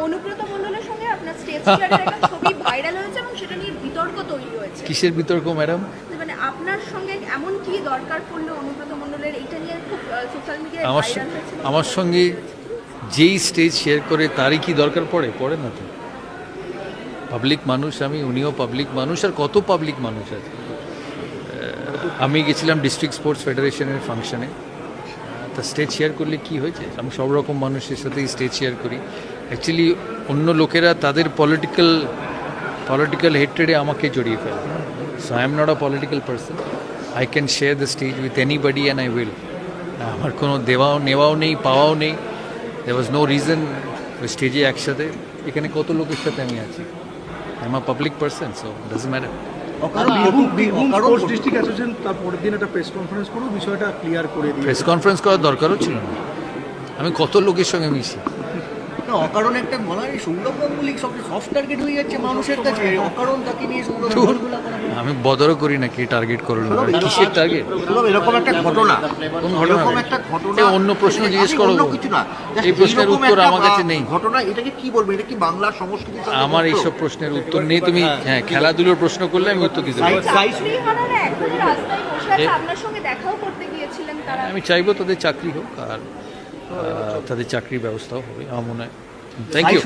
অনুব্রত মণ্ডলের সঙ্গে আপনার স্টেজ শেয়ারের একটা ছবি ভাইরাল হয়েছে এবং সেটা নিয়ে বিতর্ক তৈরি হয়েছে। কিসের বিতর্ক ম্যাডাম? মানে আপনার সঙ্গে এমন কি দরকার পড়লো অনুব্রত মণ্ডলের, এটা নিয়ে খুব সোশ্যাল মিডিয়ায় ভাইরাল হয়েছে। আমার সঙ্গে যেই স্টেজ শেয়ার করে তারই কি দরকার পড়ে না তো। পাবলিক মানুষ আমি, উনিও পাবলিক মানুষ, আর কত পাবলিক মানুষ আছে। আমি গেছিলাম ডিস্ট্রিক্ট স্পোর্টস ফেডারেশনের ফাংশনে, তা স্টেজ শেয়ার করলে কি হয়েছে? আমি সব রকম মানুষের সাথেই স্টেজ শেয়ার করি। অ্যাকচুয়ালি অন্য লোকেরা তাদের পলিটিক্যাল হেট্রেডে আমাকে জড়িয়ে ফেলে। So I am not a political person. I can share the stays with anybody and I will. আমার কোনো নেওয়াও নেই, পাওয়াও নেই। দেয়ার ওয়াজ নো রিজন স্টেজে একসাথে। এখানে কত লোকের সাথে আমি আছি। I am a public person, so doesn't matter. District association তার পরের দিন একটা প্রেস কনফারেন্স করে বিষয়টা ক্লিয়ার করে দিয়ে প্রেস কনফারেন্স করার দরকারও ছিল না। আমি কত লোকের সঙ্গে মিশি। অকারণ একটা বলা হয় সৌরভ গাঙ্গুলি সফট টার্গেট হয়ে যাচ্ছে মানুষের কাছে, অকারণ তাকে নিয়ে সৌরভ গাঙ্গুলি আমি বদরও করি না কে টার্গেট করলো, কিসের টার্গেট? এরকম একটা ঘটনা, কোন ঘটনা? একটা ঘটনা, অন্য প্রশ্ন জিজ্ঞেস করো, কিছু না, এই প্রশ্নের উত্তর আমার কাছে নেই। ঘটনা এটাকে কি বলবো, এটা কি বাংলা সংস্কৃতি? আমার এইসব প্রশ্নের উত্তর নেই। তুমি হ্যাঁ খেলাধুলোর প্রশ্ন করলে আমি উত্তর দিতে পারি। আপনার সঙ্গে দেখাও করতে গিয়েছিলেন তারা। আমি চাইবো তাদের চাকরি হোক, আর তাদের চাকরির ব্যবস্থাও হবে আমার মনে হয়। Thank you.